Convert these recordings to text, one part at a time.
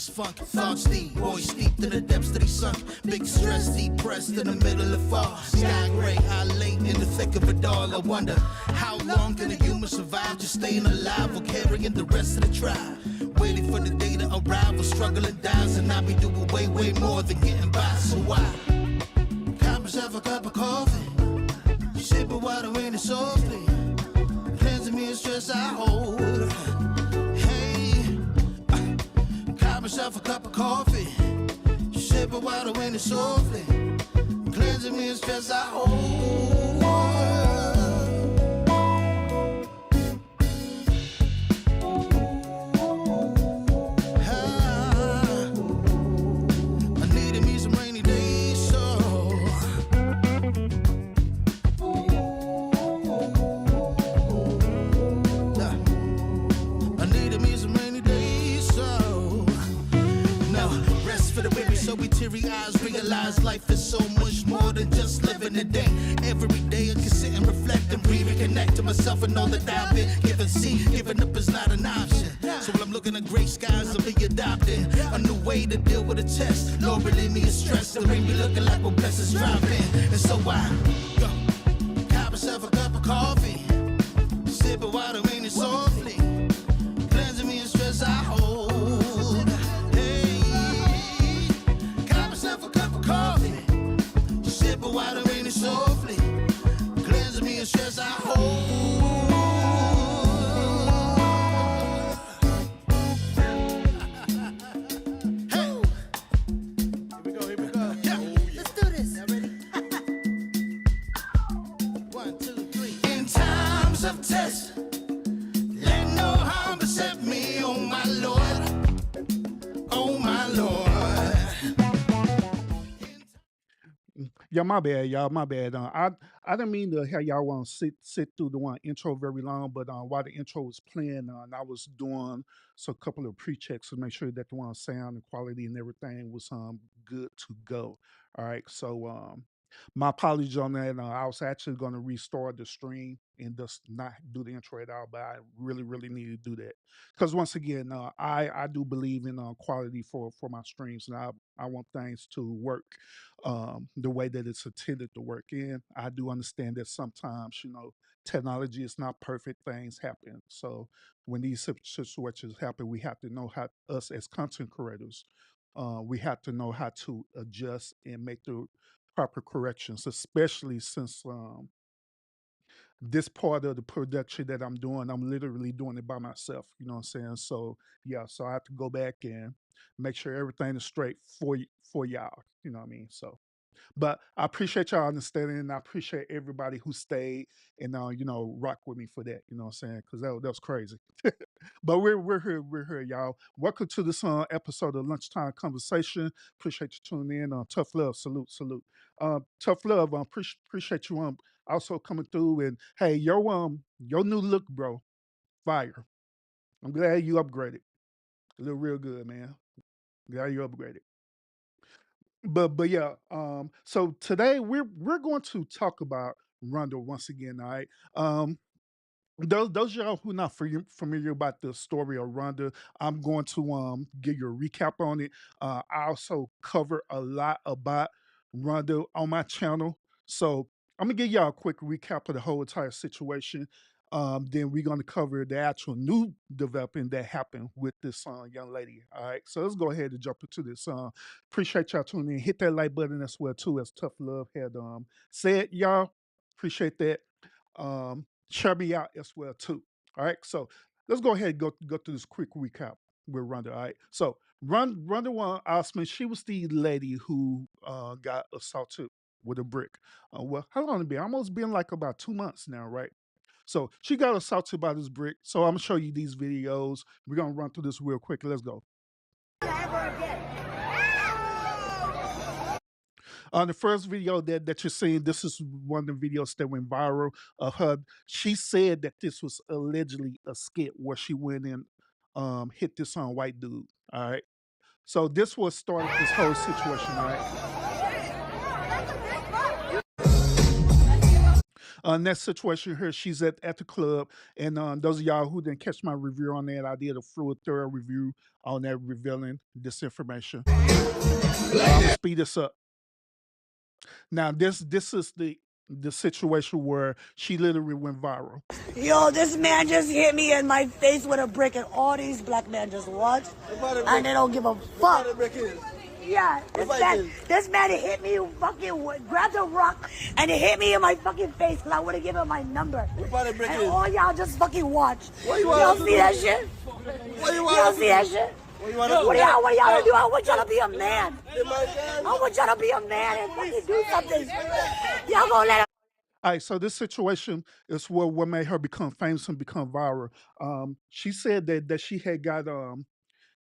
this funk. Thoughts deep, boys steep to the depths that he sunk. Big stress, depressed in the middle of fall. Sky gray, I late in the thick of it all. I wonder, how long can a human survive just staying alive or carrying the rest of the tribe? Waiting for the day to arrive or struggling dies, and I be doing way, way more than getting by. So why? Cop myself a cup of coffee, sipping water in it softly, cleansing me of stress I hold. Hey, cop myself a cup of coffee, sipping water in it softly, cleansing me of stress I hold. Realize life is so much more than just living a day. Every day I can sit and reflect and breathe and connect to myself and all that I've been given. See, giving up is not an option. So when I'm looking at gray skies, I'll be adopting a new way to deal with a test. Lord, relieve me of stress. The rain be looking like when blessings drop in. And so I got myself a cup of coffee, sipping water in it softly, cleansing me of stress I hold. Water in it softly, cleansing me of stress I hold. Hey, here we go. Yeah. Let's do this. Y'all ready? 1, 2, 3. In times of test, let no harm beset me, oh my Lord, oh my Lord. Yeah, my bad, y'all. My bad. I didn't mean to have y'all want to sit through the one intro very long, but while the intro was playing, I was doing a couple of pre-checks to make sure that the one sound and quality and everything was good to go. All right, so my apologies on that. I was actually going to restart the stream and just not do the intro at all, but I really, really need to do that because once again, I do believe in quality for my streams, and I want things to work the way that it's intended to work. And I do understand that sometimes, technology is not perfect. Things happen. So when these situations happen, we have to know how us as content creators, we have to know how to adjust and make the proper corrections, especially since this part of the production that I'm doing, I'm literally doing it by myself. You know what I'm saying? So yeah, so I have to go back and make sure everything is straight for y'all. You know what I mean? So but I appreciate y'all understanding, and I appreciate everybody who stayed and rock with me for that. You know what I'm saying? Because that was crazy. But we're here, y'all. Welcome to this episode of Lunchtime Conversation. Appreciate you tuning in. Tough love, salute. Tough love. Appreciate you also coming through. And hey, your new look, bro, fire. I'm glad you upgraded. You look real good, man. Glad you upgraded. But yeah, so today we're going to talk about Rondo once again. All right. Those of y'all who not familiar about the story of Rhonda, I'm going to give you a recap on it. I also cover a lot about Rhonda on my channel, so I'm gonna give y'all a quick recap of the whole entire situation. Then we're gonna cover the actual new development that happened with this young lady. All right, so let's go ahead and jump into this. Appreciate y'all tuning in. Hit that like button as well too, as Tough Love had said. Y'all appreciate that. Share me out as well too. All right, so let's go ahead and go through this quick recap with Rhonda. All right, so Rhonda Osman, she was the lady who got assaulted with a brick. Well, how long it been? Almost been like about 2 months now, right? So she got assaulted by this brick. So I'm gonna show you these videos. We're gonna run through this real quick. Let's go. On the first video that you're seeing, this is one of the videos that went viral of her. She said that this was allegedly a skit where she went and hit this white dude. All right. So this was started this whole situation, all right? Next situation here, she's at the club, and those of y'all who didn't catch my review on that, I did a full thorough review on that revealing this information. I'm gonna speed this up. Now, this is the situation where she literally went viral. Yo, this man just hit me in my face with a brick, and all these black men just watch, and they don't give a fuck. Yeah, this man hit me, fucking grabbed a rock, and he hit me in my fucking face because I would have given him my number. And all y'all just fucking watch. Y'all see that shit? Y'all see that shit? What y'all gonna do? I want y'all to be a man. I want y'all to be a man and fucking do something. Y'all gonna let him. All right, so this situation is what made her become famous and become viral. She said that she had got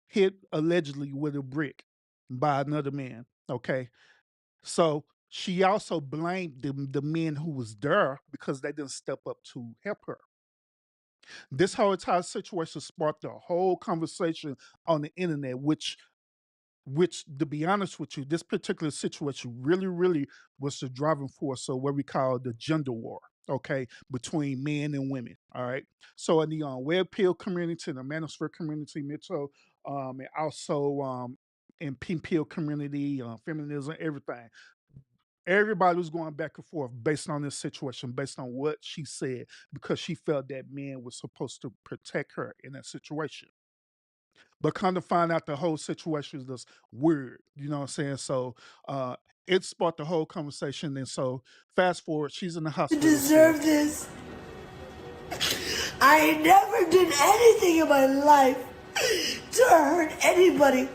hit allegedly with a brick by another man. Okay, so she also blamed the men who was there because they didn't step up to help her. This whole entire situation sparked a whole conversation on the internet, which to be honest with you, this particular situation really was the driving force of what we call the gender war, okay, between men and women. All right. So in the web pill community, the manosphere community, Mitchell, and also in pink pill community, feminism, everything. Everybody was going back and forth based on this situation, based on what she said, because she felt that men was supposed to protect her in that situation. But come to find out the whole situation is just weird, you know what I'm saying? So it sparked the whole conversation. And so fast forward, she's in the You hospital. deserve this. I never did anything in my life to hurt anybody.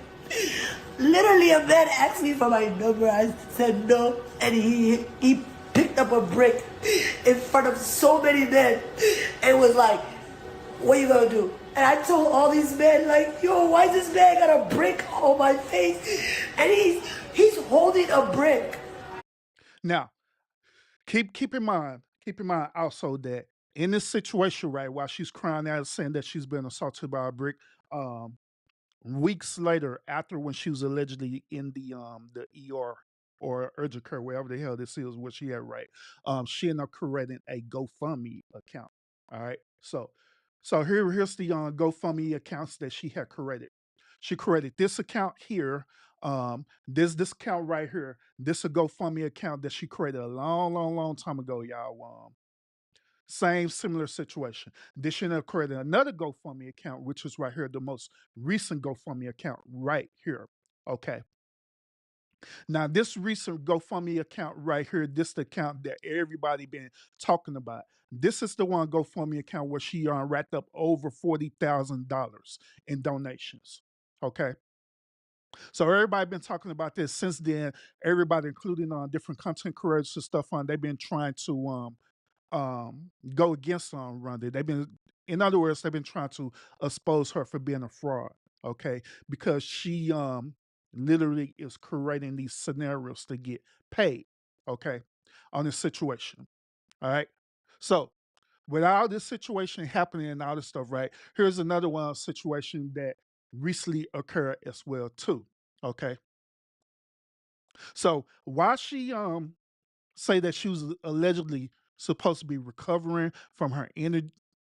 Literally, a man asked me for my number. I said no, and he picked up a brick in front of so many men and was like, "What you gonna do?" And I told all these men, like, "Yo, why this man got a brick on my face?" And he's holding a brick. Now, keep in mind also that in this situation, right, while she's crying out saying that she's been assaulted by a brick, um, weeks later, after when she was allegedly in the ER or urgent care, wherever the hell this is, what she had, right? She ended up creating a GoFundMe account. All right. So here's the GoFundMe accounts that she had created. She created this account here. This account right here. This a GoFundMe account that she created a long time ago, y'all. Same similar situation. This should have created another GoFundMe account, which is right here, the most recent GoFundMe account right here. Okay. Now, this recent GoFundMe account right here, this the account that everybody been talking about. This is the one GoFundMe account where she racked up over $40,000 in donations. Okay. So everybody been talking about this since then. Everybody, including different content creators and stuff on, they've been trying to go against Rhonda. In other words, they've been trying to expose her for being a fraud. Okay, because she literally is creating these scenarios to get paid. Okay, on this situation. All right, so with all this situation happening and all this stuff, right? Here's another one situation that recently occurred as well too. Okay, so while she say that she was allegedly supposed to be recovering from her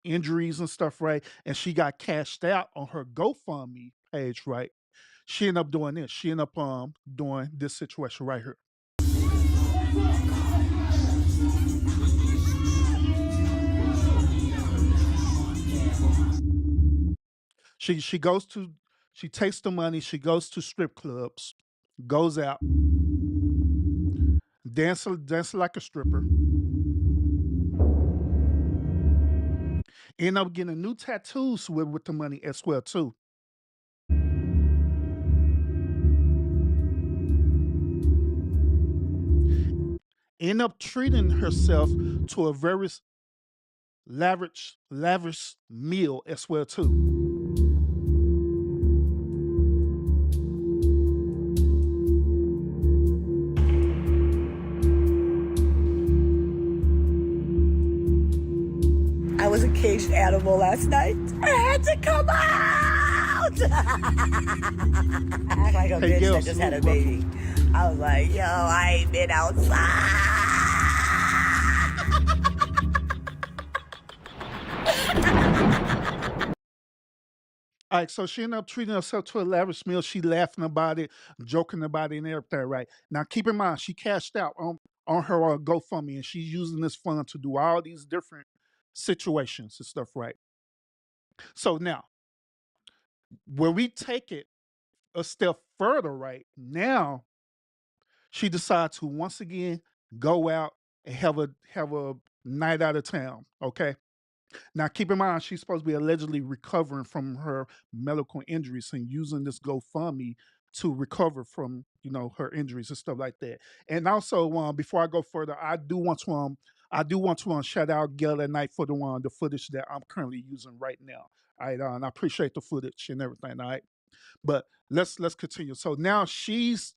injuries and stuff, right? And she got cashed out on her GoFundMe page, right? She ended up doing this. She ended up doing this situation right here. She goes to she takes the money, she goes to strip clubs, goes out, dance like a stripper, end up getting new tattoos with the money as well too. End up treating herself to a very lavish meal as well too. I was a caged animal last night. I had to come out. I act like a Hey, bitch Gail, that just had a salute, baby. I was like, yo, I ain't been outside. All right, so she ended up treating herself to a lavish meal. She laughing about it, joking about it, and everything. Right now, keep in mind she cashed out on her GoFundMe, and she's using this fund to do all these different situations and stuff. Right. So now, when we take it a step further, right now, she decides to once again go out and have a night out of town. Okay. Now, keep in mind, she's supposed to be allegedly recovering from her medical injuries and using this GoFundMe to recover from, her injuries and stuff like that. And also, before I go further, I do want to shout out Gail at Night for the footage that I'm currently using right now. All right, and I appreciate the footage and everything. All right, but let's continue. So now she's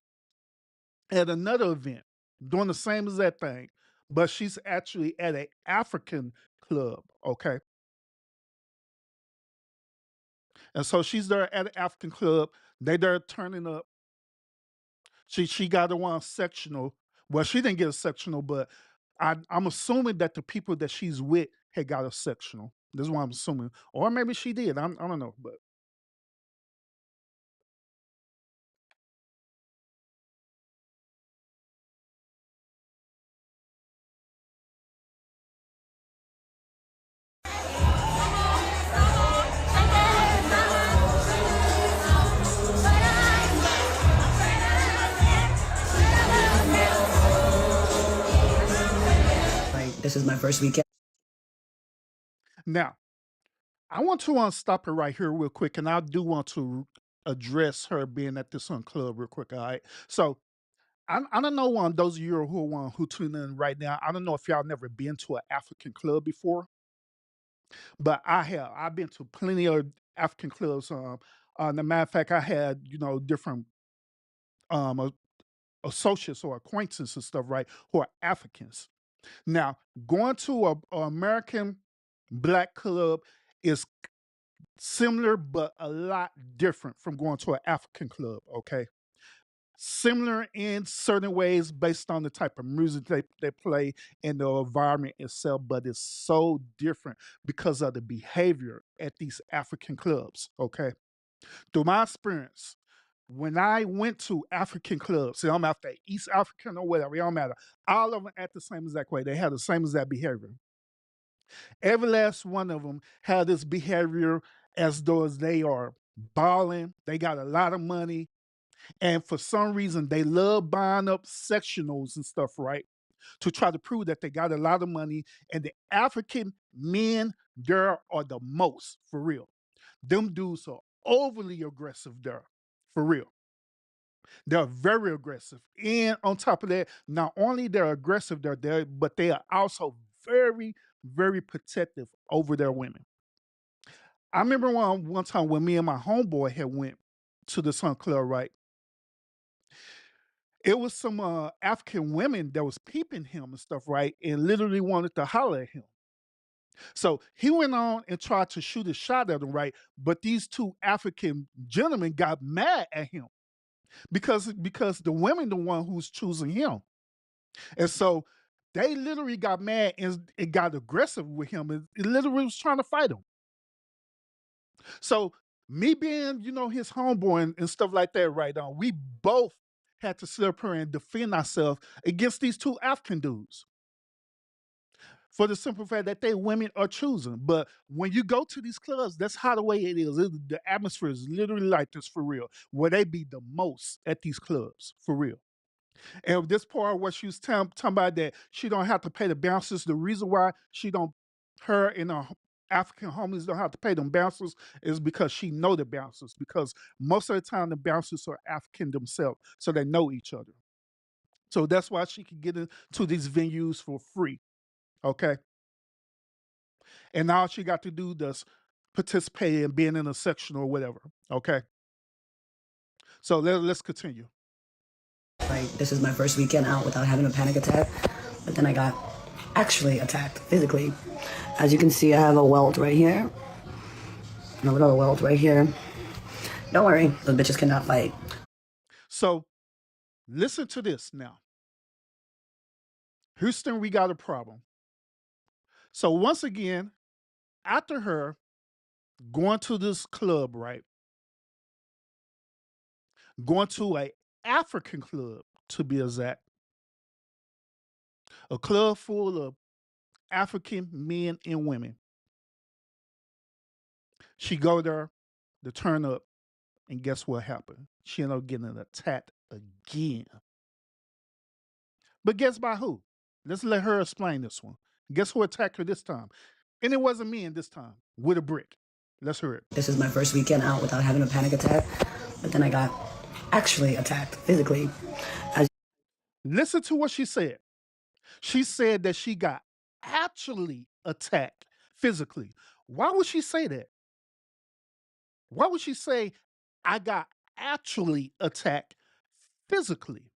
at another event doing the same exact thing, but she's actually at an African club. Okay. And so she's there at an African club. They there turning up. She got the one sectional. Well, she didn't get a sectional, but I'm assuming that the people that she's with had got a sectional. This is what I'm assuming, or maybe she did. I don't know, but Like, this is my first weekend. now I want to stop her right here real quick, and I do want to address her being at this club real quick. All right, so I don't know those of you who tune in right now. I don't know if y'all never been to an African club before, but I have. I've been to plenty of African clubs. As a matter of fact, I had different um a- associates or acquaintances and stuff, right, who are Africans. Now, going to a American black club is similar, but a lot different from going to an African club. Okay, similar in certain ways based on the type of music they play and the environment itself, but it's so different because of the behavior at these African clubs. Okay. Through my experience, when I went to African clubs, see, I'm after East African or whatever, it don't matter. All of them act the same exact way. They have the same exact behavior. Every last one of them had this behavior as though as they are balling. They got a lot of money. And for some reason, they love buying up sectionals and stuff, right? To try to prove that they got a lot of money. And the African men there are the most, for real. Them dudes are overly aggressive there, for real. They're very aggressive. And on top of that, not only they're aggressive, they're there, but they are also very, very protective over their women. I remember one time when me and my homeboy had went to the Sun Club, right? It was some African women that was peeping him and stuff, right? And literally wanted to holler at him. So he went on and tried to shoot a shot at him, right? But these two African gentlemen got mad at him because the women the one who's choosing him. And so they literally got mad and got aggressive with him and literally was trying to fight him. So me being, his homeboy and stuff like that right now, we both had to sit up here and defend ourselves against these two African dudes for the simple fact that they women are choosing. But when you go to these clubs, that's how the way it is. The atmosphere is literally like this for real, where they be the most at these clubs for real. And this part where she was talking about that she don't have to pay the bouncers. The reason why her and her African homies don't have to pay them bouncers is because she know the bouncers. Because most of the time the bouncers are African themselves, so they know each other. So that's why she can get into these venues for free. Okay, and all she got to do is participate in being in a section or whatever. Okay, so let's continue. Like, this is my first weekend out without having a panic attack. But then I got actually attacked physically. As you can see, I have a welt right here. And a little welt right here. Don't worry, those bitches cannot fight. So listen to this now. Houston, we got a problem. So once again, after her going to this club, right? going to a African club to be exact, a club full of African men and women. She go there to turn up, and guess what happened? She ended up getting attacked again. But guess by who? Let's let her explain this one. Guess who attacked her this time? And it wasn't men this time, with a brick. Let's hear it. This is my first weekend out without having a panic attack, but then I got actually attacked physically. Listen to what she said. She said that she got actually attacked physically. Why would she say that? Why would she say, I got actually attacked physically?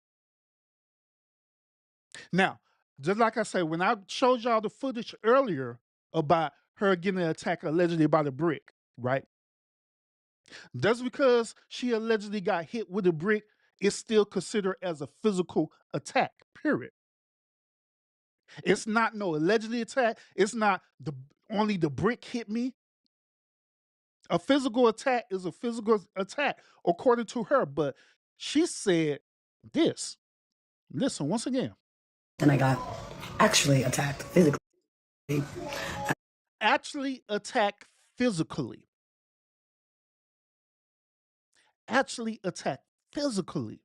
Now, just like I said, when I showed y'all the footage earlier about her getting attacked allegedly by the brick, right? Just because she allegedly got hit with a brick, it's still considered as a physical attack, period. It's not no allegedly attack. It's not only the brick hit me. A physical attack is a physical attack, according to her. But she said this. Listen, once again. Then I got actually attacked physically. Actually attacked physically. Actually attacked physically.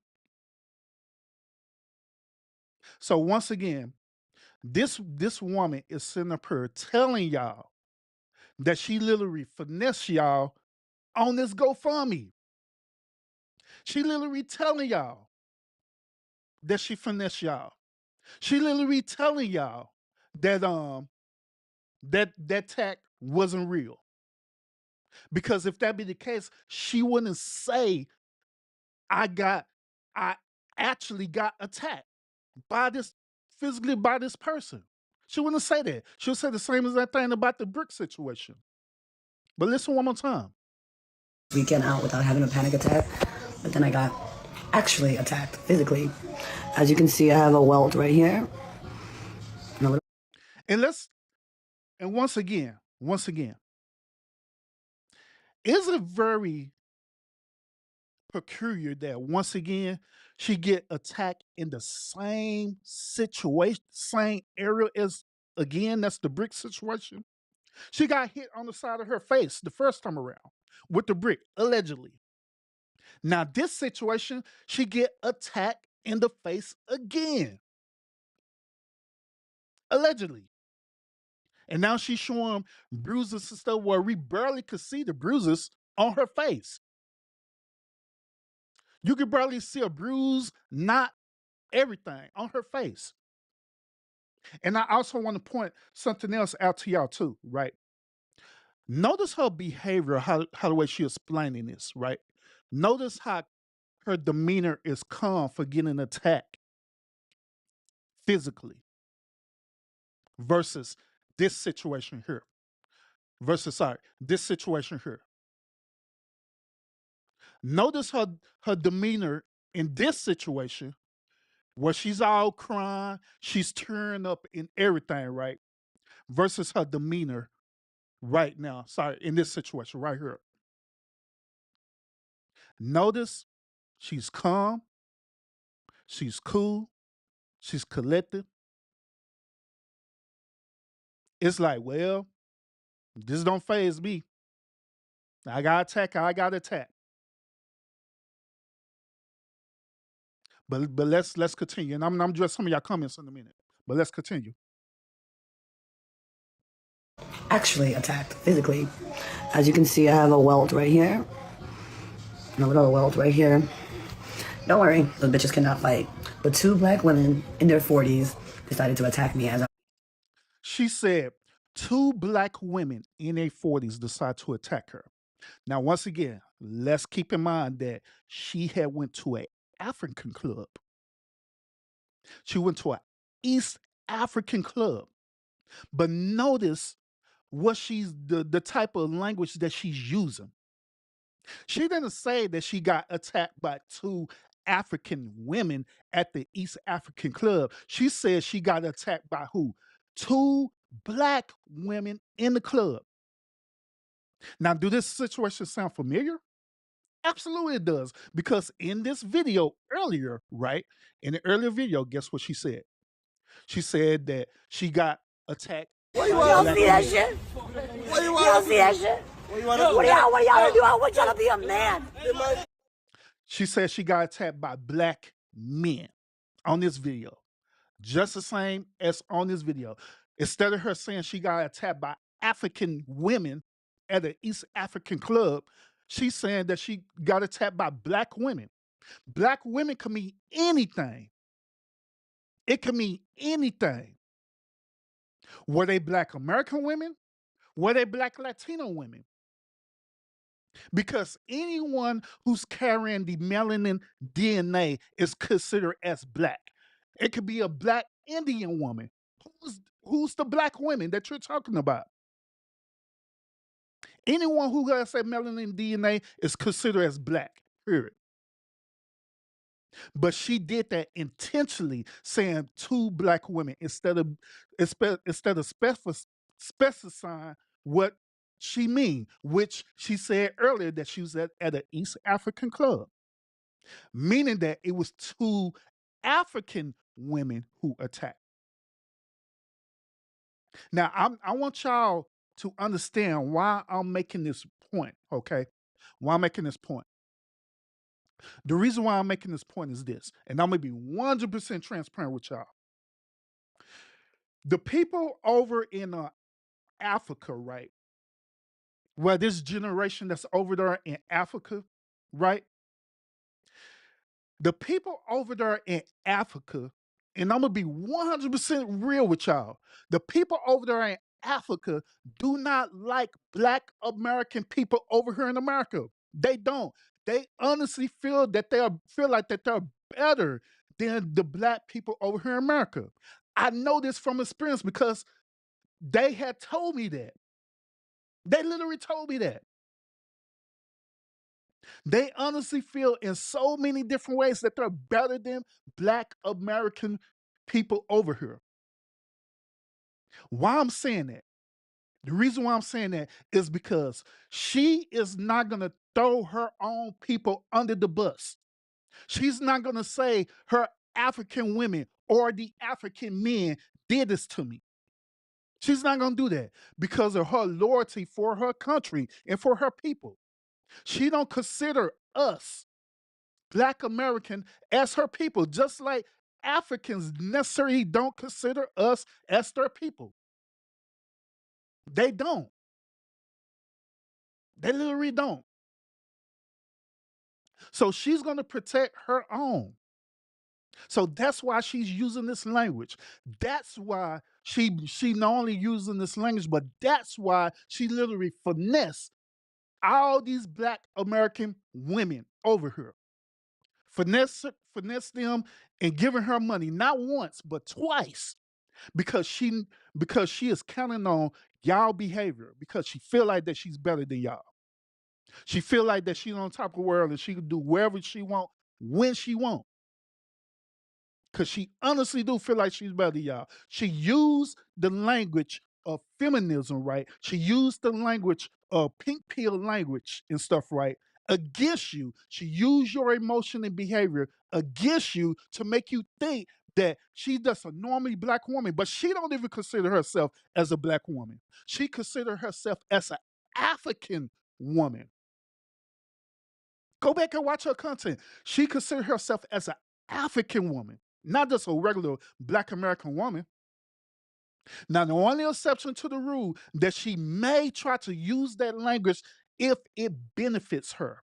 So once again, this woman is sitting up here telling y'all that she literally finessed y'all on this GoFundMe. She literally telling y'all that she finessed y'all. She literally telling y'all that that tag wasn't real. Because if that be the case, she wouldn't say I actually got attacked by this physically by this person. She wouldn't say that. She'll say the same as that thing about the brick situation. But listen one more time. Weekend out without having a panic attack, but then I got actually attacked physically. As you can see, I have a welt right here. And once again, is it very peculiar that once again she get attacked in the same situation, same area as again, that's the brick situation. She got hit on the side of her face the first time around with the brick, allegedly. Now this situation, she get attacked in the face again, allegedly. And now she's showing bruises and stuff where we barely could see the bruises on her face. You could barely see a bruise, not everything on her face. And I also want to point something else out to y'all too, right? Notice her behavior, how the way she's explaining this, right? Notice how her demeanor is calm for getting attacked physically versus this situation here. This situation here. Notice her demeanor in this situation where she's all crying, she's tearing up in everything, right? Versus her demeanor right now. In this situation right here. Notice she's calm, she's cool, she's collected. It's like, well, this don't faze me. I got attacked. But let's continue. And I'm address some of y'all comments in a minute. But let's continue. Actually attacked physically. As you can see, I have a welt right here. And a little welt right here. Don't worry, those bitches cannot fight. But two black women in their 40s decided to attack me as I... She said 2 black women in their 40s decide to attack her. Now, once again, let's keep in mind that she had went to an African club. She went to an East African club. But notice what she's the type of language that she's using. She didn't say that she got attacked by 2 African women at the East African club. She said she got attacked by who? 2 black women in the club. Now, do this situation sound familiar? Absolutely it does. Because in this video earlier, right? In the earlier video, guess what she said? She said that she got attacked. You don't see that shit? You don't see that shit? What do y'all do? I want y'all to be a man. She said she got attacked by black men on this video. Just the same as on this video. Instead of her saying she got attacked by African women at an East African club, she's saying that she got attacked by black women. Black women can mean anything. It can mean anything. Were they black American women? Were they black Latino women? Because anyone who's carrying the melanin DNA is considered as black. It could be a black Indian woman. Who's the black women that you're talking about? Anyone who has that melanin DNA is considered as black, period. But she did that intentionally, saying two black women instead of specifying what she mean, which she said earlier that she was at an East African club, meaning that it was two African women who attacked. Now, I want y'all to understand why I'm making this point, okay? Why I'm making this point. The reason why I'm making this point is this, and I'm gonna be 100% transparent with y'all. The people over in Africa, right? Well, this generation that's over there in Africa, right? The people over there in Africa, and I'm gonna be 100% real with y'all. The people over there in Africa do not like black American people over here in America. They don't. They honestly feel like that they're better than the black people over here in America. I know this from experience because they had told me that. They literally told me that. They honestly feel in so many different ways that they're better than black American people over here. Why I'm saying that? The reason why I'm saying that is because she is not going to throw her own people under the bus. She's not going to say her African women or the African men did this to me. She's not going to do that because of her loyalty for her country and for her people. She don't consider us, black American, as her people, just like Africans necessarily don't consider us as their people. They don't. They literally don't. So she's going to protect her own. So that's why she's using this language. That's why she not only using this language, but that's why she literally finessed all these black American women over here. Finesse them and giving her money not once but twice because she is counting on y'all behavior because she feel like that she's better than y'all. She feel like that she's on top of the world and she can do wherever she want when she want. Because she honestly do feel like she's better than y'all. She used the language of feminism, right? She used the language of pink pill language and stuff, right? Against you. She used your emotion and behavior against you to make you think that she's just a normally black woman, but she don't even consider herself as a black woman. She consider herself as an African woman. Go back and watch her content. She consider herself as an African woman, not just a regular black American woman. Now, the only exception to the rule that she may try to use that language if it benefits her.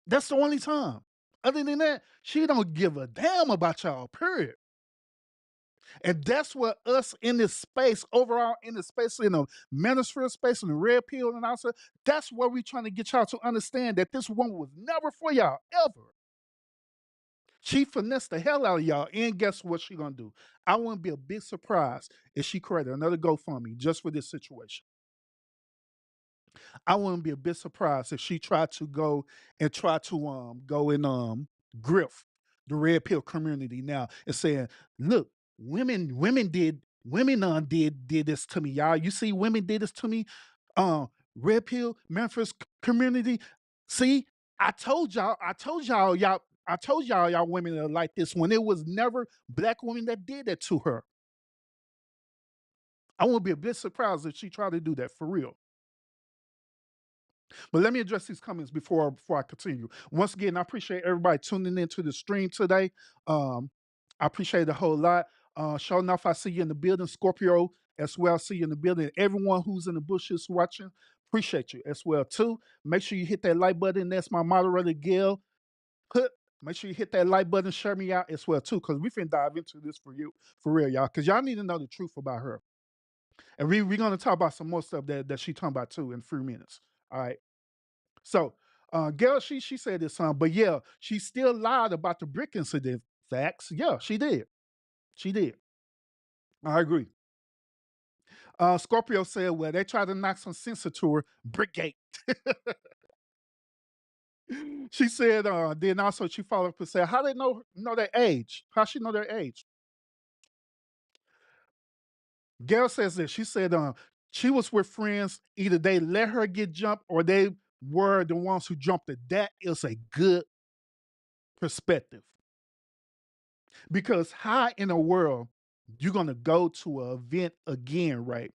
That's the only time. Other than that, she don't give a damn about y'all, period. And that's what us in this space, overall in the space, in the manosphere space, in the red pill and also, that's where we trying to get y'all to understand that this woman was never for y'all, ever. She finessed the hell out of y'all, and guess what she gonna do? I wouldn't be a big surprise if she created another GoFundMe just for this situation. I wouldn't be a bit surprised if she tried to go and go and grift the red pill community now and saying, look, women did this to me, y'all. You see, women did this to me. Red Pill, Memphis community. See, I told y'all, y'all women are like this when it was never black women that did that to her. I won't be a bit surprised if she tried to do that for real. But let me address these comments before I continue. Once again, I appreciate everybody tuning into the stream today. I appreciate it a whole lot. Sure enough, I see you in the building, Scorpio as well. See you in the building. Everyone who's in the bushes watching, appreciate you as well too. Make sure you hit that like button. That's my moderator, Gail. Make sure you hit that like button, share me out as well too, because we finna dive into this for you, for real, y'all. Because y'all need to know the truth about her, and we're gonna talk about some more stuff that she talking about too in a few minutes. All right. So, Gail, she said this, but yeah, she still lied about the brick incident. Facts. Yeah, she did. She did. I agree. Scorpio said, well, they tried to knock some sense into her. Brickgate. She said, then also she followed up and said, how they know their age? How she know their age? Gail says this. She said, she was with friends. Either they let her get jumped or they were the ones who jumped her. That is a good perspective. Because how in the world you're gonna go to an event again, right?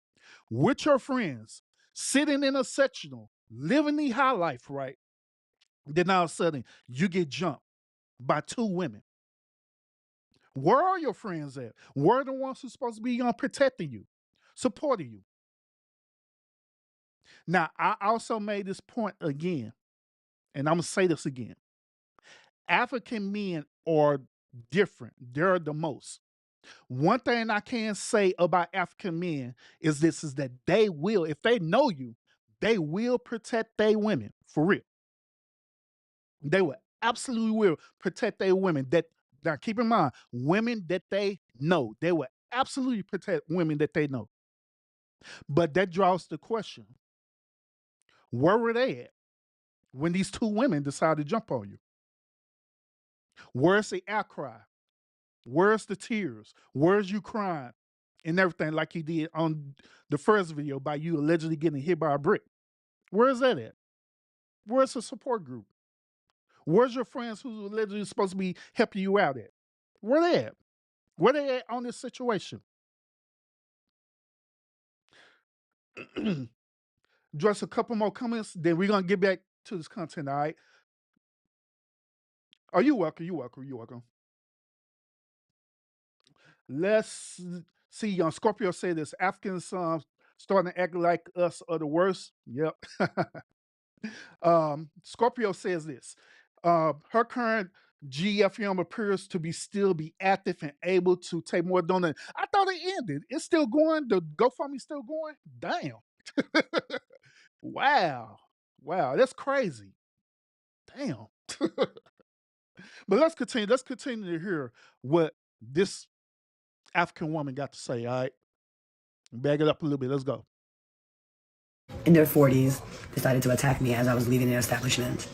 With your friends, sitting in a sectional, living the high life, right? Then all of a sudden you get jumped by two women. Where are your friends at? Where are the ones who's supposed to be protecting you, supporting you? Now, I also made this point again, and I'm gonna say this again. African men are different. They're the most. One thing I can say about African men is this: is that they will, if they know you, they will protect their women for real. They will absolutely will protect their women. That now keep in mind, women that they know, they will absolutely protect women that they know. But that draws the question: where were they at when these two women decided to jump on you? Where's the outcry? Where's the tears? Where's you crying and everything like he did on the first video by you allegedly getting hit by a brick? Where's that at? Where's the support group? Where's your friends who allegedly supposed to be helping you out at? Where they at? Where they at on this situation? Just a couple more comments, then we're gonna get back to this content, all right? Oh, you're welcome, you're welcome, you're welcome. Let's see. Scorpio said this: Africans starting to act like us are the worst. Yep. Scorpio says this: her current GFM appears to be still be active and able to take more donations. I thought it ended. It's still going. The GoFundMe still going. Damn. Wow. Wow. That's crazy. Damn. But let's continue. Let's continue to hear what this African woman got to say. All right. Bag it up a little bit. Let's go. In their 40s, decided to attack me as I was leaving their establishment.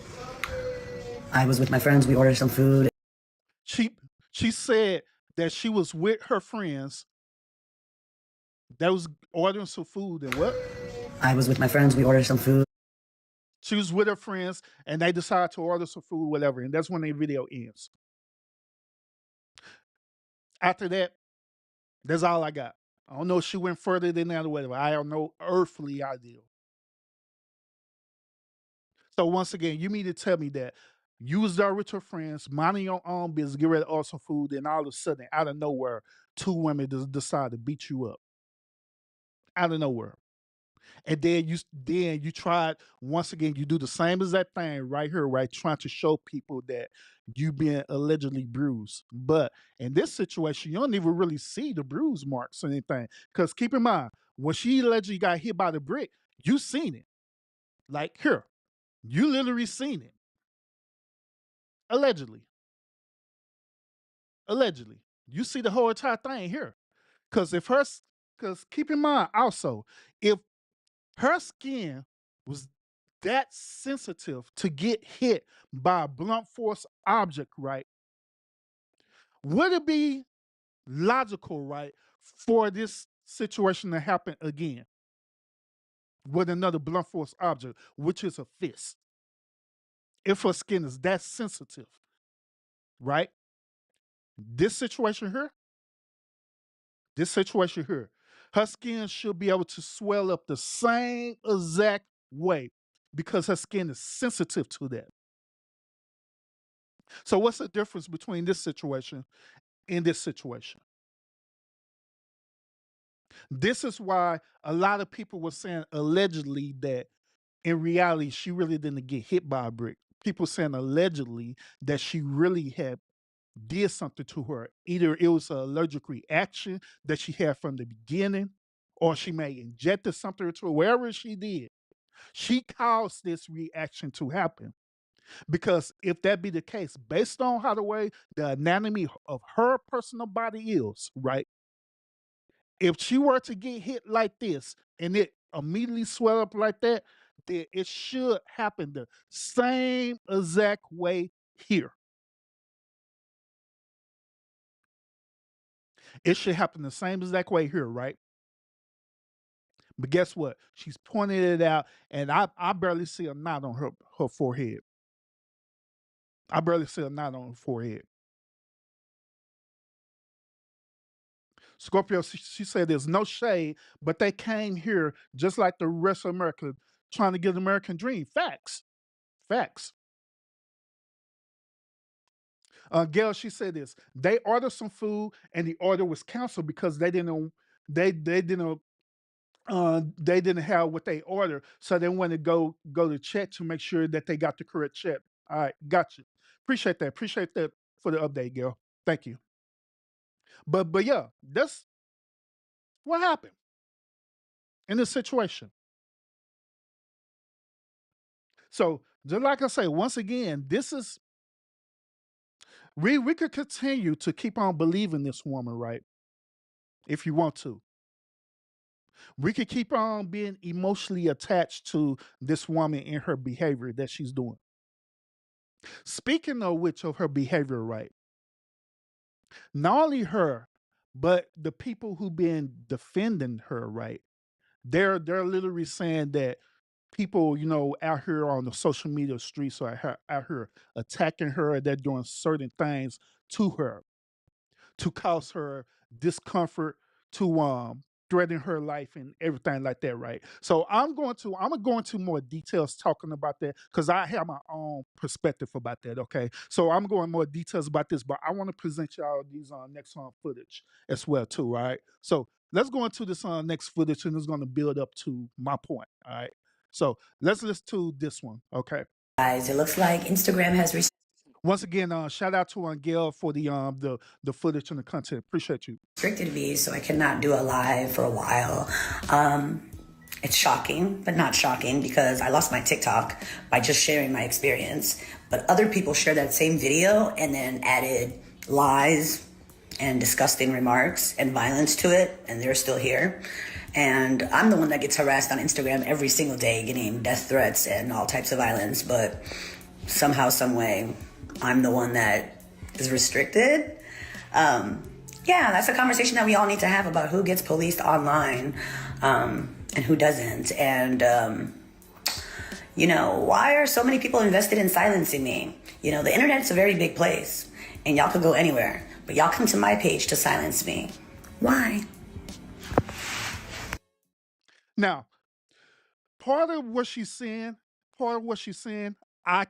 I was with my friends. We ordered some food. She said that she was with her friends that was ordering some food and what? I was with my friends. We ordered some food. She was with her friends and they decided to order some food, whatever. And that's when the video ends. After that, that's all I got. I don't know if she went further than that or whatever. I have no earthly idea. So once again, you mean to tell me that you was there with your friends, minding your own business, get ready to order some food, and all of a sudden, out of nowhere, two women decide to beat you up. Out of nowhere. And then you tried once again, you do the same exact thing right here, right? Trying to show people that you been allegedly bruised. But in this situation, you don't even really see the bruise marks or anything. Because keep in mind, when she allegedly got hit by the brick, you seen it. Like here. You literally seen it. Allegedly. Allegedly. You see the whole entire thing here. Because keep in mind also, if her skin was that sensitive to get hit by a blunt force object, right? Would it be logical, right, for this situation to happen again? with another blunt force object, which is a fist. If her skin is that sensitive, right? This situation here, this situation here, her skin should be able to swell up the same exact way because her skin is sensitive to that. So, what's the difference between this situation and this situation? This is why a lot of people were saying allegedly that in reality she really didn't get hit by a brick. People saying allegedly that she really had did something to her. Either it was an allergic reaction that she had from the beginning, or she may injected something into her. Wherever she did, she caused this reaction to happen. Because if that be the case, based on how the way the anatomy of her personal body is, right? If she were to get hit like this and it immediately swell up like that, then it should happen the same exact way here. It should happen the same exact way here, right? But guess what? She's pointing it out, and I barely see a knot on her forehead. I barely see a knot on her forehead. Scorpio, she said there's no shade, but they came here just like the rest of America trying to get the American dream. Facts. Facts. Gail, she said this. They ordered some food and the order was canceled because they didn't have what they ordered, so they want to go to check to make sure that they got the correct check. All right, got you. Appreciate that. Appreciate that for the update, Gail. Thank you. But yeah, that's what happened in this situation. So just like I say, once again, this is we could continue to keep on believing this woman, right? If you want to. We could keep on being emotionally attached to this woman and her behavior that she's doing. Speaking of which of her behavior, right? Not only her, but the people who been defending her, right? They're literally saying that people, out here on the social media streets are out here attacking her, and they're doing certain things to her to cause her discomfort, to threaten her life and everything like that, right? So I'm gonna go into more details talking about that because I have my own perspective about that. Okay, so I'm going more details about this, but I want to present y'all these next footage as well too, right? So let's go into this next footage, and it's going to build up to my point. All right, so let's listen to this one. Okay. Guys, it looks like Instagram has Once again, shout out to Gail for the footage and the content. Appreciate you. restricted me, so I cannot do a live for a while. It's shocking, but not shocking because I lost my TikTok by just sharing my experience. But other people share that same video and then added lies and disgusting remarks and violence to it, and they're still here. And I'm the one that gets harassed on Instagram every single day, getting death threats and all types of violence, but somehow, some way, I'm the one that is restricted. Yeah, that's a conversation that we all need to have about who gets policed online and who doesn't. And, why are so many people invested in silencing me? The internet's a very big place, and y'all could go anywhere, but y'all come to my page to silence me. Why? Now, part of what she's saying, I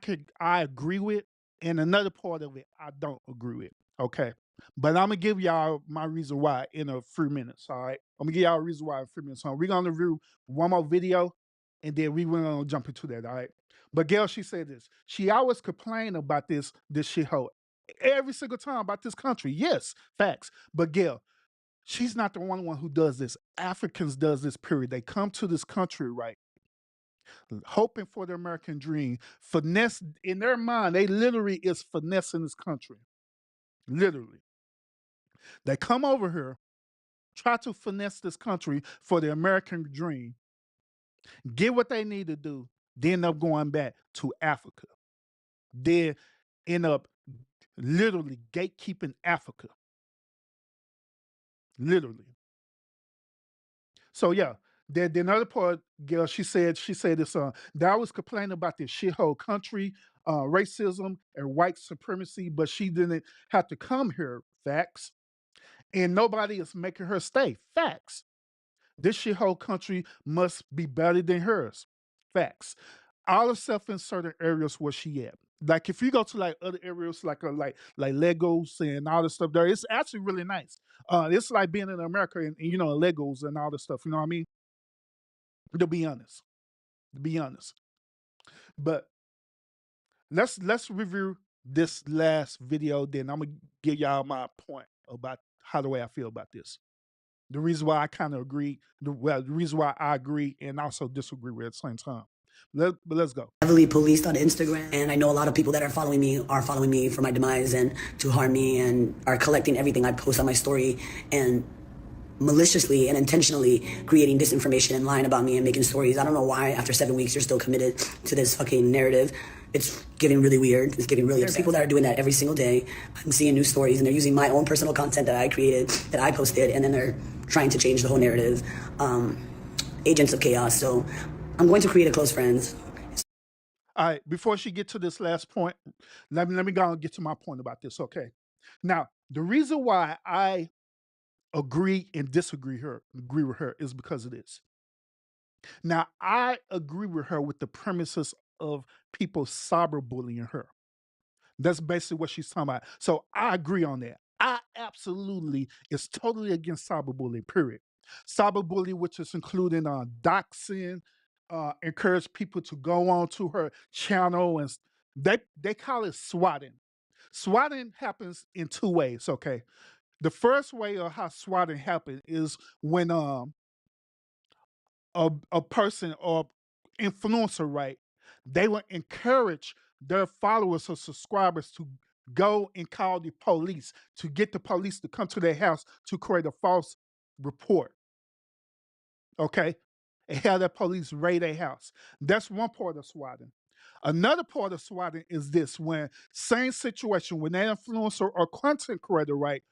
agree with, and another part of it I don't agree with. Okay. But I'm gonna give y'all my reason why in a few minutes. All right. I'm gonna give y'all a reason why in a few minutes. So we're gonna review one more video and then we're gonna jump into that. All right. But Gail, she said this. She always complained about this shithole every single time about this country. Yes, facts. But Gail, she's not the only one who does this. Africans does this, period. They come to this country, right? Hoping for the American dream. Finesse in their mind, they literally is finessing this country. Literally. They come over here, try to finesse this country for the American dream, get what they need to do, then end up going back to Africa. Then end up literally gatekeeping Africa. Literally. So yeah, Then the other part, girl, she said this that I was complaining about this shithole country, racism and white supremacy, but she didn't have to come here. Facts. And nobody is making her stay. Facts. This shithole country must be better than hers. Facts. All herself in certain areas where she at. Like if you go to like other areas like Legos and all this stuff there, it's actually really nice. It's like being in America and you know Legos and all this stuff. You know what I mean? To be honest, to be honest. But let's review this last video. Then I'm gonna give y'all my point about how the way I feel about this. The reason why I kind of agree, the reason why I agree and also disagree with at the same time. But let's go. Heavily policed on Instagram, and I know a lot of people that are following me for my demise and to harm me, and are collecting everything I post on my story and maliciously and intentionally creating disinformation and lying about me and making stories. I don't know why after 7 weeks you're still committed to this fucking narrative. It's getting really weird. It's getting really upset. People that are doing that every single day. I'm seeing new stories and they're using my own personal content that I created, that I posted, and then they're trying to change the whole narrative. Agents of chaos. So I'm going to create a close friends. All right, before she get to this last point, let me go and get to my point about this, okay? Now, the reason why I agree and agree with her is because of this. Now, I agree with her with the premises of people cyberbullying her. That's basically what she's talking about. So I agree on that. I absolutely is totally against cyberbullying, period. Cyberbullying, which is including doxing, encourage people to go on to her channel and they call it swatting. Swatting happens in two ways, okay? The first way of how swatting happens is when a person or influencer, right? They will encourage their followers or subscribers to go and call the police to get the police to come to their house to create a false report. Okay? And have the police raid their house. That's one part of swatting. Another part of swatting is this when same situation, when that influencer or content creator, right,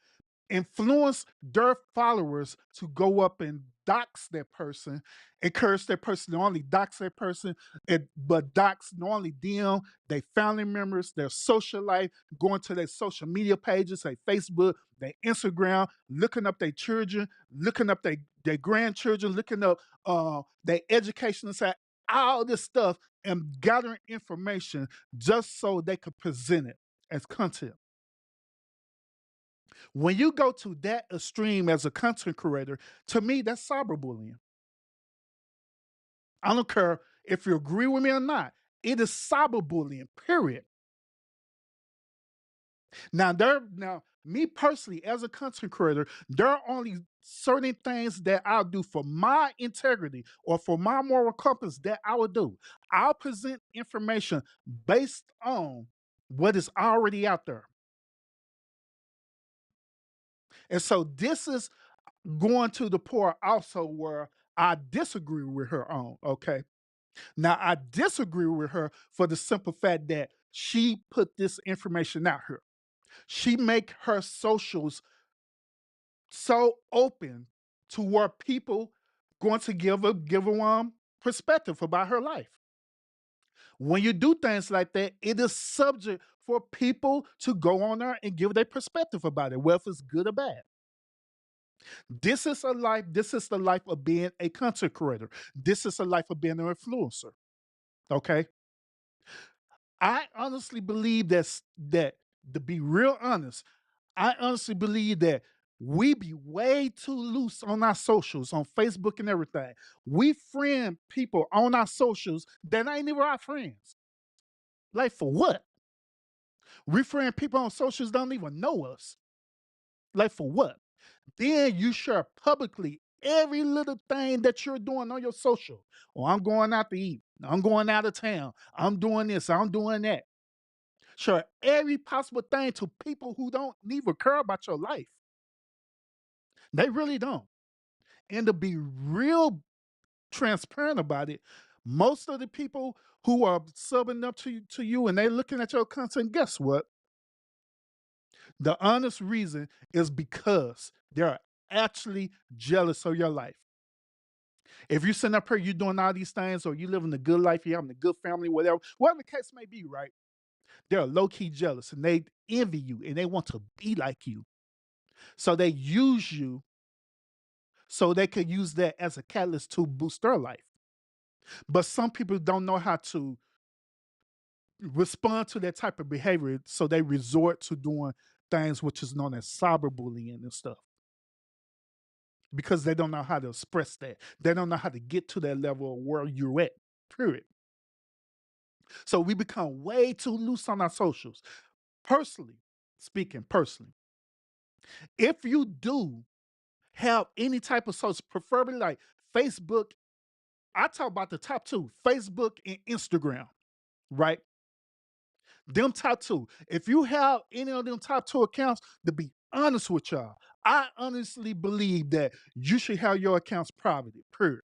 influence their followers to go up and dox that person, encourage that person to only dox that person, but dox not only them, their family members, their social life, going to their social media pages, their Facebook, their Instagram, looking up their children, looking up their grandchildren, looking up their education side, all this stuff, and gathering information just so they could present it as content. When you go to that extreme as a content creator, to me, that's cyberbullying. I don't care if you agree with me or not. It is cyberbullying, period. Now, me personally, as a content creator, there are only certain things that I'll do for my integrity or for my moral compass that I will do. I'll present information based on what is already out there. And so this is going to the part also where I disagree with her on, okay? Now, I disagree with her for the simple fact that she put this information out here. She make her socials so open to where people going to give a perspective about her life. When you do things like that, it is subject for people to go on there and give their perspective about it, whether it's good or bad. This is the life of being a content creator. This is a life of being an influencer. Okay. I honestly believe that to be real honest, I honestly believe that we be way too loose on our socials, on Facebook and everything. We friend people on our socials that ain't even our friends. Like for what? We friend people on socials don't even know us. Like for what? Then you share publicly every little thing that you're doing on your social. Oh, I'm going out to eat. I'm going out of town. I'm doing this. I'm doing that. Share every possible thing to people who don't even care about your life. They really don't. And to be real transparent about it, most of the people who are subbing up to you and they looking at your content, guess what? The honest reason is because they're actually jealous of your life. If you're sitting up here, you're doing all these things, or you living a good life, you're having a good family, whatever the case may be, right? They're low-key jealous and they envy you and they want to be like you. So they use you so they could use that as a catalyst to boost their life. But some people don't know how to respond to that type of behavior, so they resort to doing things which is known as cyberbullying and stuff. Because they don't know how to express that. They don't know how to get to that level of where you're at, period. So we become way too loose on our socials. Personally, if you do have any type of social, preferably like Facebook, I talk about the top two, Facebook and Instagram, right? Them top two. If you have any of them top two accounts, to be honest with y'all, I honestly believe that you should have your accounts private, period.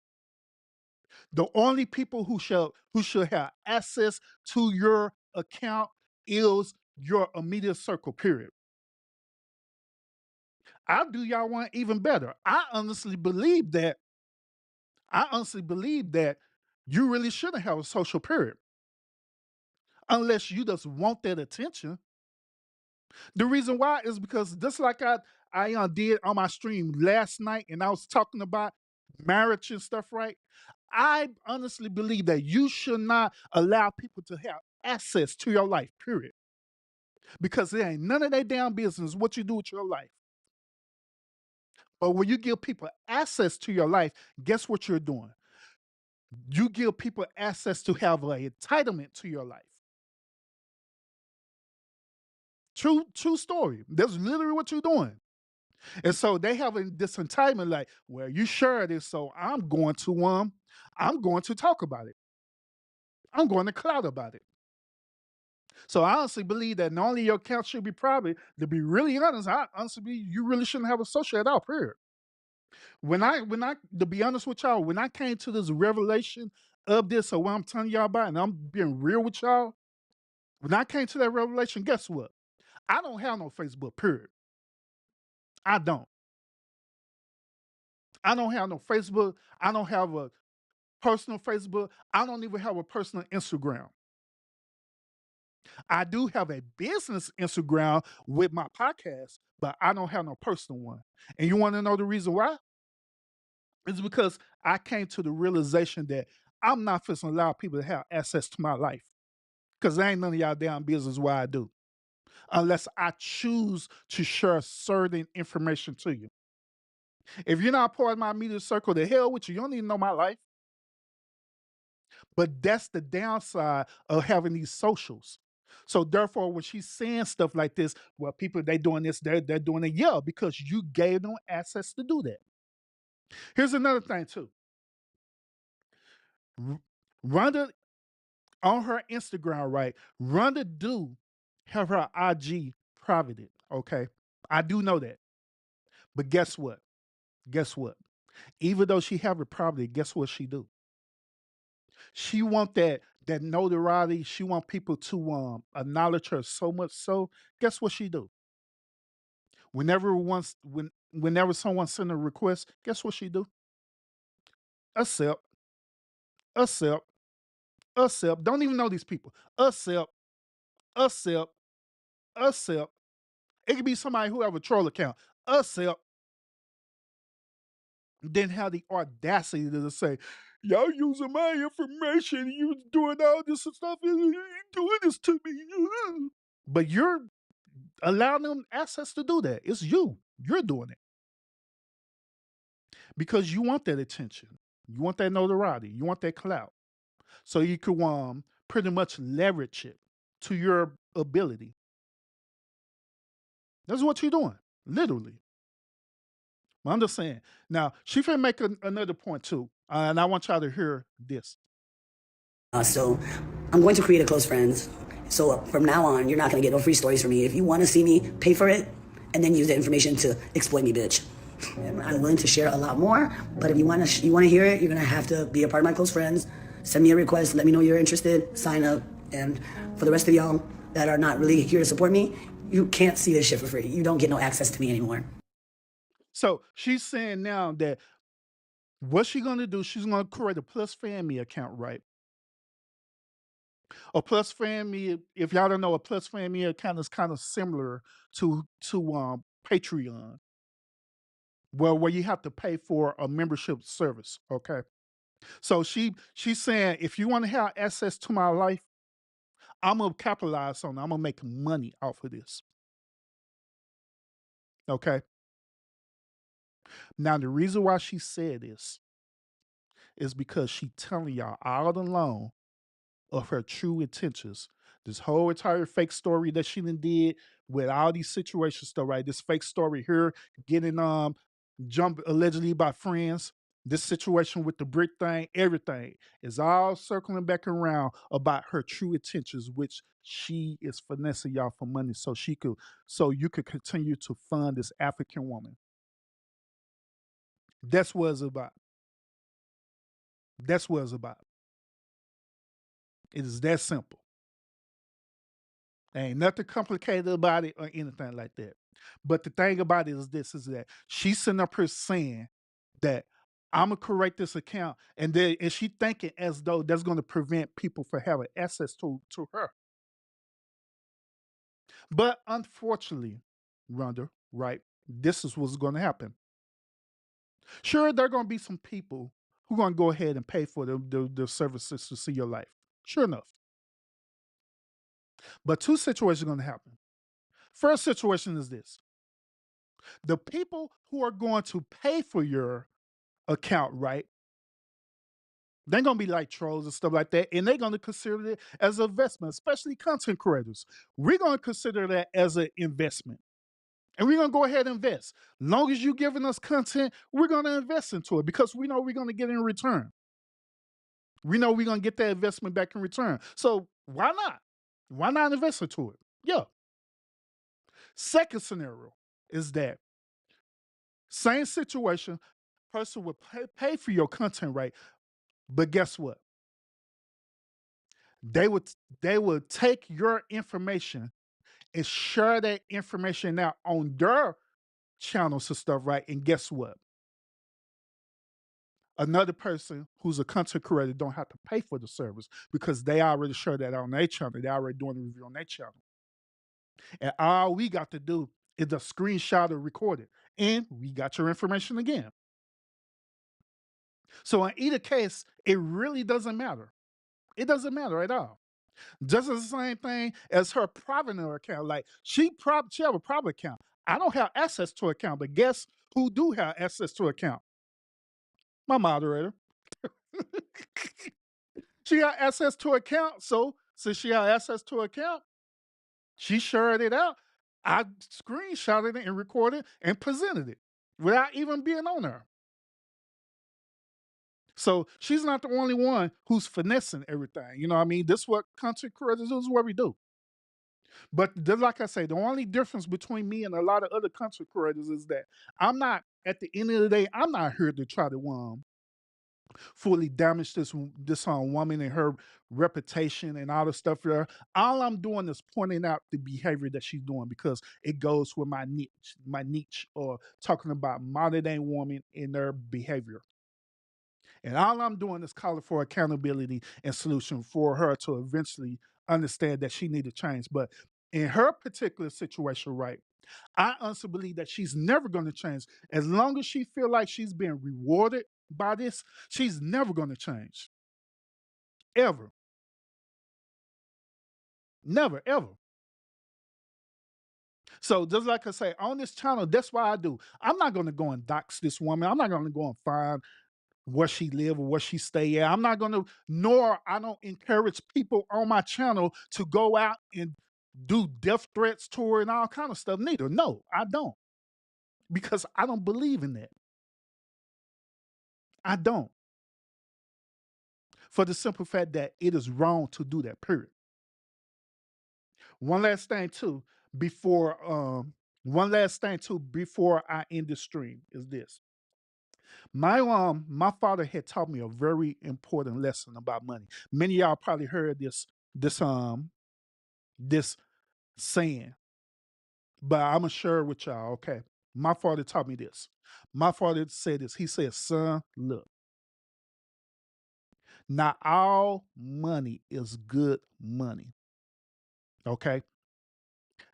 The only people who should have access to your account is your immediate circle, period. I'll do y'all one even better. I honestly believe that you really shouldn't have a social, period. Unless you just want that attention. The reason why is because just like I did on my stream last night, and I was talking about marriage and stuff, right? I honestly believe that you should not allow people to have access to your life, period. Because it ain't none of their damn business what you do with your life. But when you give people access to your life, guess what you're doing? You give people access to have an entitlement to your life. True story. That's literally what you're doing. And so they have this entitlement, like, well, you share this, so I'm going to talk about it. I'm going to clout about it. So I honestly believe that not only your account should be private, to be really honest, I honestly believe you really shouldn't have a social at all, period. When I, to be honest with y'all, when I came to this revelation of this, or what I'm telling y'all about, and I'm being real with y'all, when I came to that revelation, guess what? I don't have no Facebook, period. I don't. I don't have no Facebook. I don't have a personal Facebook. I don't even have a personal Instagram. I do have a business Instagram with my podcast, but I don't have no personal one. And you want to know the reason why? It's because I came to the realization that I'm not supposed to allow people to have access to my life. Because there ain't none of y'all damn business what I do. Unless I choose to share certain information to you. If you're not part of my media circle, the hell with you. You don't even know my life. But that's the downside of having these socials. So therefore, when she's saying stuff like this, well, people, they doing this, they're doing it, yeah, because you gave them access to do that. Here's another thing too. Rhonda, on her Instagram, right? Rhonda do have her IG privated, okay? I do know that. But guess what? Even though she have it private, guess what she do? She want that notoriety. She want people to acknowledge her so much so. Guess what she do? Whenever someone send a request, guess what she do? Accept, accept, accept. Don't even know these people. Accept, accept, accept. It could be somebody who have a troll account. Accept. Then have the audacity to say, y'all using my information, you doing all this stuff, you doing this to me. But you're allowing them access to do that. It's you. You're doing it. Because you want that attention. You want that notoriety. You want that clout. So you can pretty much leverage it to your ability. That's what you're doing, literally. I'm just saying. Now, she can make another point too, and I want y'all to hear this. So I'm going to create a close friends. So from now on, you're not going to get no free stories from me. If you want to see me, pay for it, and then use the information to exploit me, bitch. I'm willing to share a lot more, but if you want to hear it, you're going to have to be a part of my close friends. Send me a request. Let me know you're interested. Sign up. And for the rest of y'all that are not really here to support me, you can't see this shit for free. You don't get no access to me anymore. So she's saying now that What's she gonna do? She's gonna create a Plus Family account, right? A Plus Family, if y'all don't know, a Plus Family account is kind of similar to Patreon, where you have to pay for a membership service. Okay, so she's saying if you want to have access to my life, I'm gonna capitalize on it. I'm gonna make money off of this. Okay. Now the reason why she said this is because she telling y'all all along of her true intentions. This whole entire fake story that she done did with all these situations stuff, right? This fake story here, getting jumped allegedly by friends, this situation with the brick thing, everything is all circling back around about her true intentions, which she is finessing y'all for money so you could continue to fund this African woman. That's what it's about. That's what it's about. It is that simple. Ain't nothing complicated about it or anything like that. But the thing about it is this is that she's sitting up here saying that I'm gonna correct this account, and she thinking as though that's gonna prevent people from having access to her. But unfortunately, Rhonda, right, this is what's gonna happen. Sure, there are gonna be some people who gonna go ahead and pay for the services to see your life. Sure enough. But two situations are gonna happen. First situation is this: the people who are going to pay for your account, right? They're gonna be like trolls and stuff like that, and they're gonna consider it as an investment, especially content creators. We're gonna consider that as an investment. And we're gonna go ahead and invest. Long as you're giving us content, we're gonna invest into it because we know we're gonna get in return. We know we're gonna get that investment back in return. So why not? Why not invest into it? Yeah. Second scenario is that same situation, person would pay for your content, right? But guess what? They would they would take your information and share that information out on their channels and stuff, right? And guess what? Another person who's a content creator don't have to pay for the service because they already share that on their channel. They already doing a review on their channel. And all we got to do is a screenshot or record it. And we got your information again. So in either case, it really doesn't matter. It doesn't matter at all. Just as the same thing as her private account. Like she have a private account. I don't have access to account, but guess who do have access to account? My moderator. She got access to account. So since she got access to account, she shared it out. I screenshotted it and recorded and presented it without even being on there. So she's not the only one who's finessing everything. You know what I mean? This is what content creators do. This is what we do. But just like I say, the only difference between me and a lot of other content creators is that I'm not, at the end of the day, I'm not here to try to fully damage this woman and her reputation and all the stuff there. All I'm doing is pointing out the behavior that she's doing because it goes with my niche, or talking about modern day women and their behavior. And all I'm doing is calling for accountability and solution for her to eventually understand that she need to change. But in her particular situation, right, I honestly believe that she's never going to change. As long as she feel like she's being rewarded by this, she's never going to change. Ever. Never, ever. So just like I say, on this channel, that's why I do. I'm not going to go and dox this woman. I'm not going to go and find where she live or where she stay at. I'm not going to, nor I don't encourage people on my channel to go out and do death threats to her and all kind of stuff neither. No, I don't. Because I don't believe in that. I don't. For the simple fact that it is wrong to do that, period. One last thing too, before I end the stream is this. My father had taught me a very important lesson about money. Many of y'all probably heard this saying, but I'm gonna share it with y'all. Okay. My father taught me this. My father said this. He said, son, look, not all money is good money. Okay?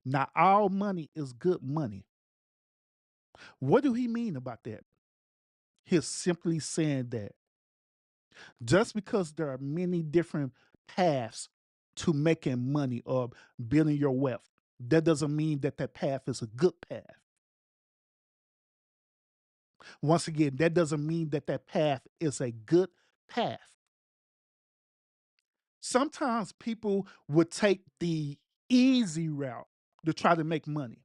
Not all money is good money. What do he mean about that? He's simply saying that just because there are many different paths to making money or building your wealth, that doesn't mean that that path is a good path. Once again, that doesn't mean that that path is a good path. Sometimes people would take the easy route to try to make money.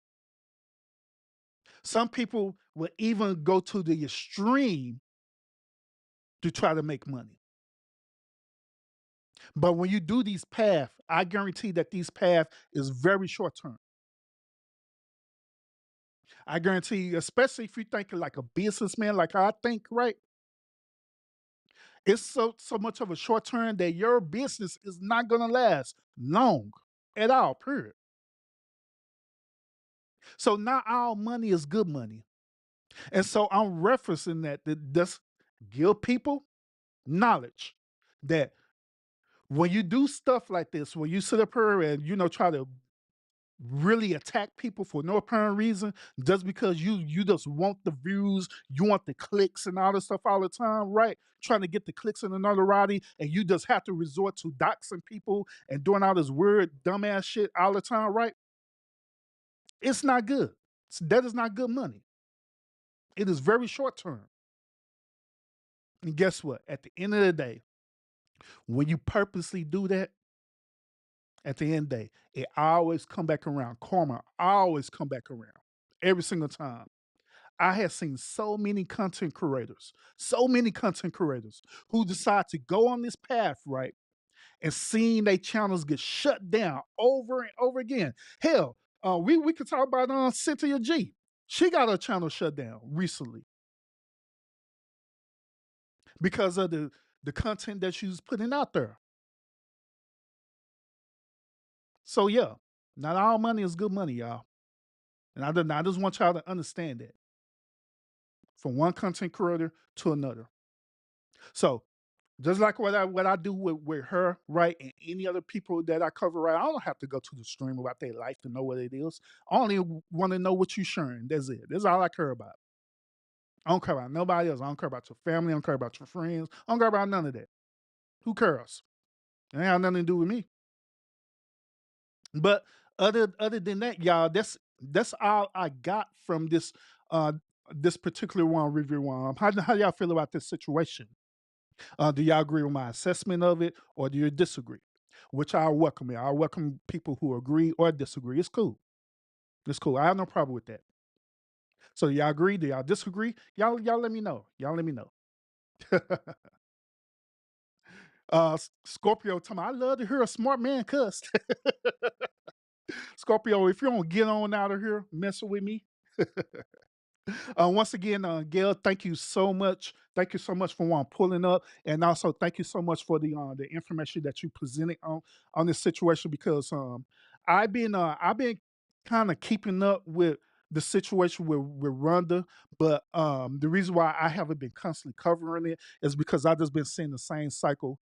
Some people will even go to the extreme to try to make money. But when you do these paths, I guarantee that these paths is very short term. I guarantee you, especially if you're thinking like a businessman, like I think, right? It's so much of a short term that your business is not gonna last long at all, period. So not all money is good money. And so I'm referencing that to just give people knowledge that when you do stuff like this, when you sit up here and try to really attack people for no apparent reason, just because you just want the views, you want the clicks and all this stuff all the time, right? Trying to get the clicks and the notoriety, and you just have to resort to doxing people and doing all this weird dumbass shit all the time, right? It's not good. That is not good money. It is very short term. And guess what? At the end of the day, when you purposely do that, at the end of the day, it always come back around. Karma always come back around every single time. I have seen so many content creators who decide to go on this path, right? And seeing their channels get shut down over and over again. Hell, we could talk about Cynthia G. She got her channel shut down recently because of the content that she was putting out there. So yeah, not all money is good money, y'all. And I just want y'all to understand that from one content creator to another. So just like what I do with her, right, and any other people that I cover, right, I don't have to go to the stream about their life to know what it is. I only want to know what you're sharing. That's it. That's all I care about. I don't care about nobody else. I don't care about your family. I don't care about your friends. I don't care about none of that. Who cares? It ain't have nothing to do with me. But other than that, y'all, that's all I got from this particular one review. How y'all feel about this situation? Do y'all agree with my assessment of it, or do you disagree? Which I welcome it. I welcome people who agree or disagree. It's cool. It's cool. I have no problem with that. So y'all agree? Do y'all disagree? Y'all let me know. Y'all let me know. Scorpio, tell me, I love to hear a smart man cuss. Scorpio, if you don't get on out of here messing with me. Once again, Gail, thank you so much. Thank you so much for pulling up, and also thank you so much for the information that you presented on this situation, because I've been kind of keeping up with the situation with Rhonda, but the reason why I haven't been constantly covering it is because I've just been seeing the same cycle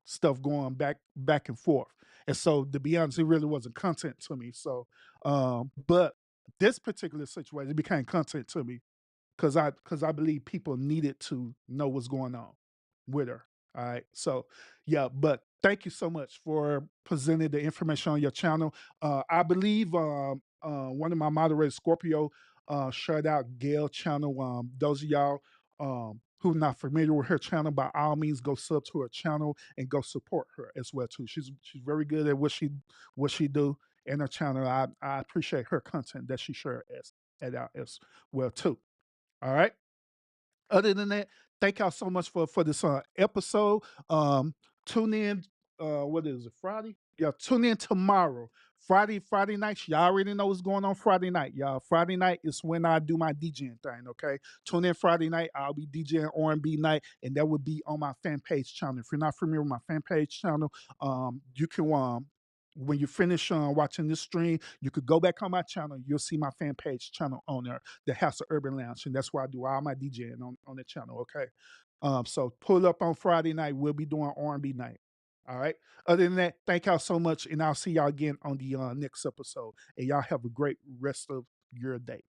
stuff going back and forth. And so to be honest, it really wasn't content to me. So but this particular situation, it became content to me because I believe people needed to know what's going on with her. All right. So yeah, but thank you so much for presenting the information on your channel. I believe one of my moderators, Scorpio, shared out Gail channel. Those of y'all who are not familiar with her channel, by all means, go sub to her channel and go support her as well too. She's very good at what she do in her channel. I appreciate her content that she shared as well too. All right. Other than that, thank y'all so much for this episode. Tune in. What is it? Friday? Yeah, tune in tomorrow. Friday nights. Y'all already know what's going on Friday night, y'all. Friday night is when I do my DJing thing. Okay, tune in Friday night. I'll be DJing R&B night, and that will be on my fan page channel. If you're not familiar with my fan page channel, you can when you finish watching this stream, you could go back on my channel. You'll see my fan page channel on there, the House of Urban Lounge, and that's where I do all my DJing on the channel. Okay, so pull up on Friday night. We'll be doing R&B night. All right. Other than that, thank y'all so much, and I'll see y'all again on the next episode. And y'all have a great rest of your day.